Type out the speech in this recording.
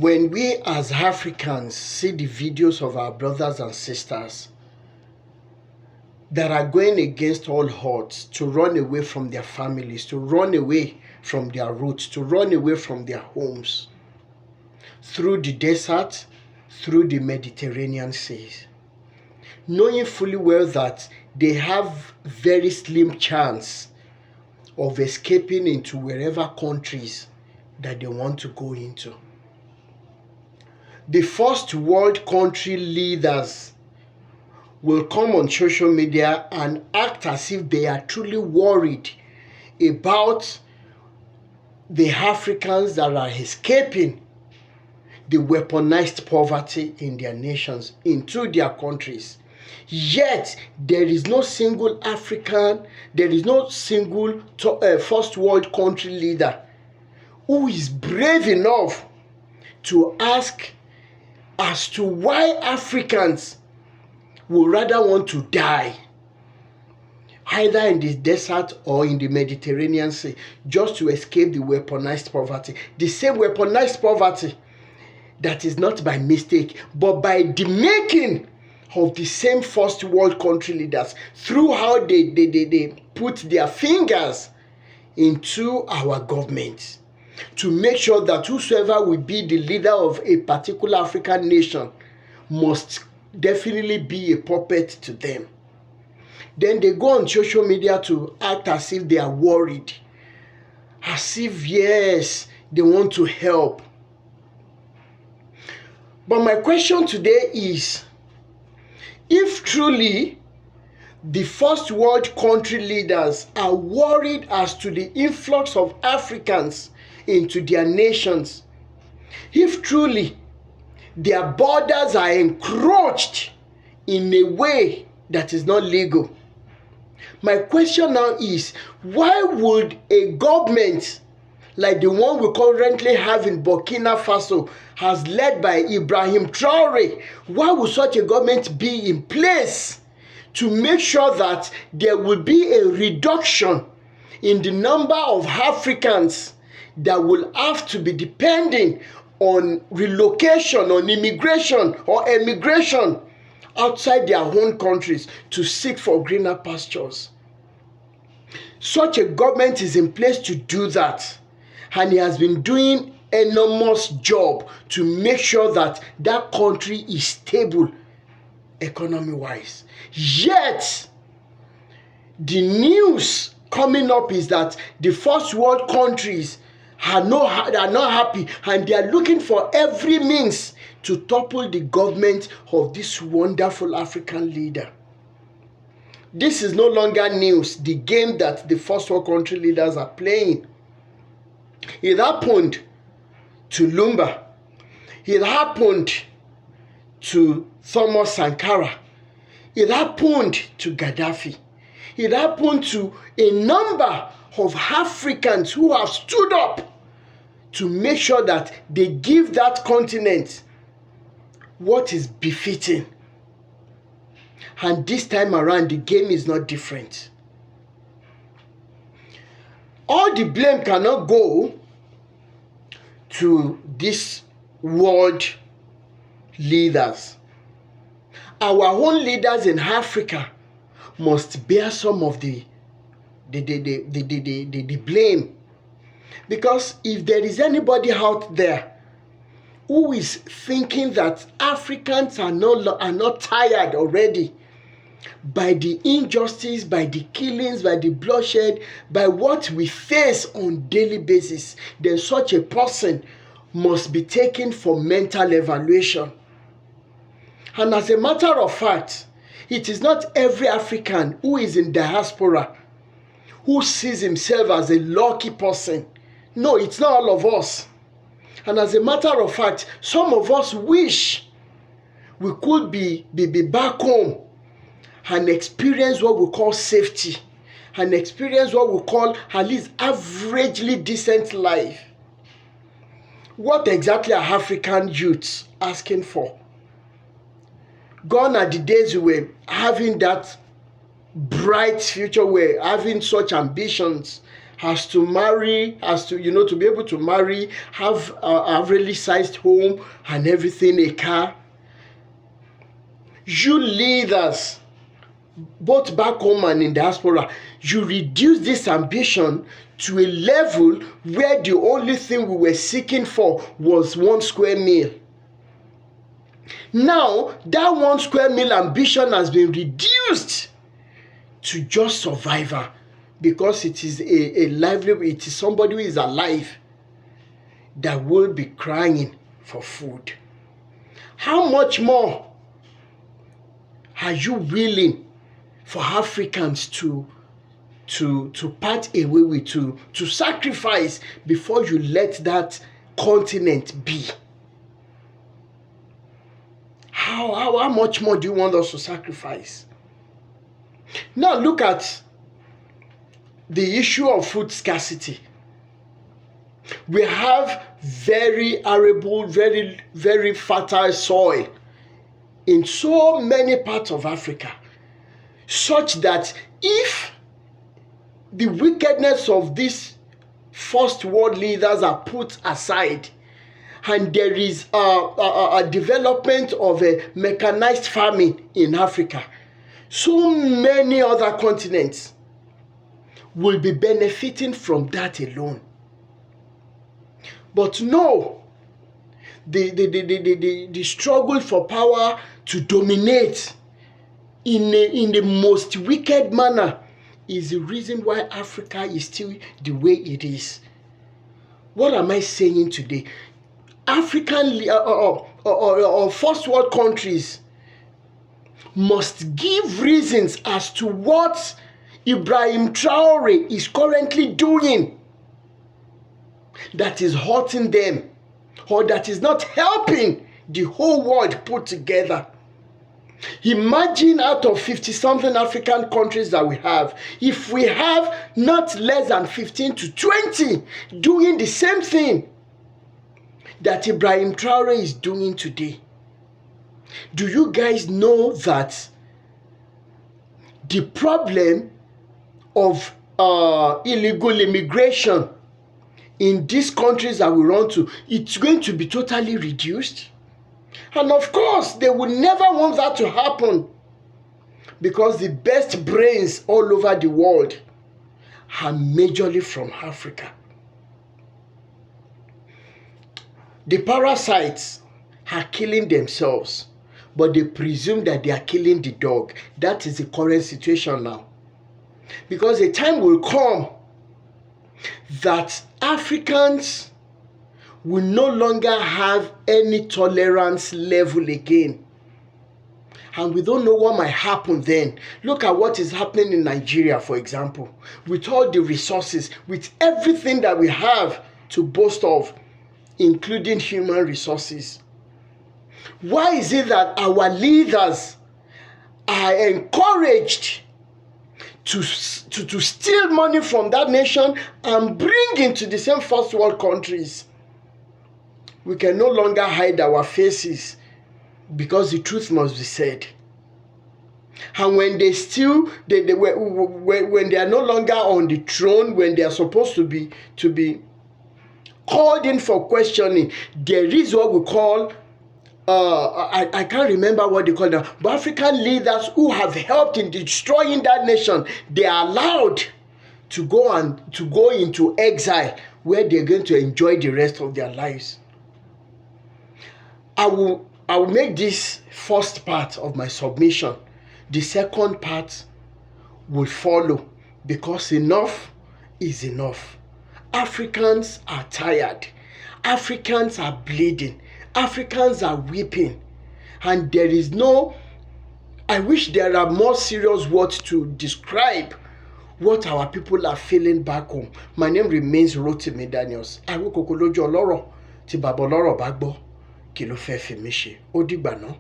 When we as Africans see the videos of our brothers and sisters that are going against all odds to run away from their families, to run away from their roots, to run away from their homes, through the desert, through the Mediterranean seas, knowing fully well that they have very slim chance of escaping into wherever countries that they want to go into. The first world country leaders will come on social media and act as if they are truly worried about the Africans that are escaping the weaponized poverty in their nations into their countries. Yet, there is no single African, there is no single first world country leader who is brave enough to ask as to why Africans would rather want to die either in the desert or in the Mediterranean Sea just to escape the weaponized poverty. The same weaponized poverty that is not by mistake, but by the making of the same first world country leaders through how they put their fingers into our government to make sure that whosoever will be the leader of a particular African nation must definitely be a puppet to them. Then they go on social media to act as if they are worried, as if, yes, they want to help. But my question today is, if truly the first world country leaders are worried as to the influx of Africans into their nations, if truly their borders are encroached in a way that is not legal, my question now is, why would a government like the one we currently have in Burkina Faso, as led by Ibrahim Traore, why would such a government be in place to make sure that there will be a reduction in the number of Africans that will have to be depending on relocation, on immigration or emigration outside their own countries to seek for greener pastures? Such a government is in place to do that, and he has been doing enormous job to make sure that that country is stable economy-wise. Yet, the news coming up is that the first world countries are not happy, and they are looking for every means to topple the government of this wonderful African leader. This is no longer news, the game that the first world country leaders are playing. It happened to Lumumba. It happened to Thomas Sankara. It happened to Gaddafi. It happened to a number of Africans who have stood up to make sure that they give that continent what is befitting. And this time around, the game is not different. All the blame cannot go to these world leaders. Our own leaders in Africa must bear some of the blame. Because if there is anybody out there who is thinking that Africans are not tired already by the injustice, by the killings, by the bloodshed, by what we face on daily basis, then such a person must be taken for mental evaluation. And as a matter of fact, it is not every African who is in diaspora who sees himself as a lucky person. No, it's not all of us. And as a matter of fact, some of us wish we could be back home and experience what we call safety, and experience what we call at least averagely decent life. What exactly are African youths asking for? Gone are the days we were having that bright future, we're having such ambitions has to marry, to be able to marry, have a really sized home and everything, a car. You leaders, both back home and in diaspora, you reduce this ambition to a level where the only thing we were seeking for was 1 square meal. Now, that 1 square meal ambition has been reduced to just survival, because it is a livelihood, it is somebody who is alive that will be crying for food. How much more are you willing for Africans to part away with, to sacrifice before you let that continent be? How much more do you want us to sacrifice? Now look at the issue of food scarcity. We have very arable, very, very fertile soil in so many parts of Africa, such that if the wickedness of these first world leaders are put aside, and there is a development of a mechanized farming in Africa, so many other continents will be benefiting from that alone. But no, the struggle for power to dominate in the most wicked manner is the reason why Africa is still the way it is. What am I saying today? African or first world countries must give reasons as to what Ibrahim Traore is currently doing that is hurting them, or that is not helping the whole world put together. Imagine, out of 50-something African countries that we have, if we have not less than 15 to 20 doing the same thing that Ibrahim Traore is doing today. Do you guys know that the problem of illegal immigration in these countries that we run to, it's going to be totally reduced? And of course, they would never want that to happen, because the best brains all over the world are majorly from Africa. The parasites are killing themselves, but they presume that they are killing the dog. That is the current situation now. Because a time will come that Africans will no longer have any tolerance level again. And we don't know what might happen then. Look at what is happening in Nigeria, for example. With all the resources, with everything that we have to boast of, including human resources. Why is it that our leaders are encouraged to steal money from that nation and bring into the same first world countries? We can no longer hide our faces, because the truth must be said. And when they steal, when they are no longer on the throne, when they are supposed to be called in for questioning, there is what we call I can't remember what they call them, but African leaders who have helped in destroying that nation, they are allowed to go into exile, where they're going to enjoy the rest of their lives. I will make this first part of my submission. The second part will follow, because enough is enough. Africans are tired. Africans are bleeding. Africans are weeping. And there is no, I wish there are more serious words to describe what our people are feeling back home. My name remains Rotimi Daniels. Awíkòkò lójú ọlọ́rọ̀ tí bàbá ọlọ́rọ̀ bá gbọ́, kí ló fẹ́ fi mí ṣe? Ó dìgbà náà.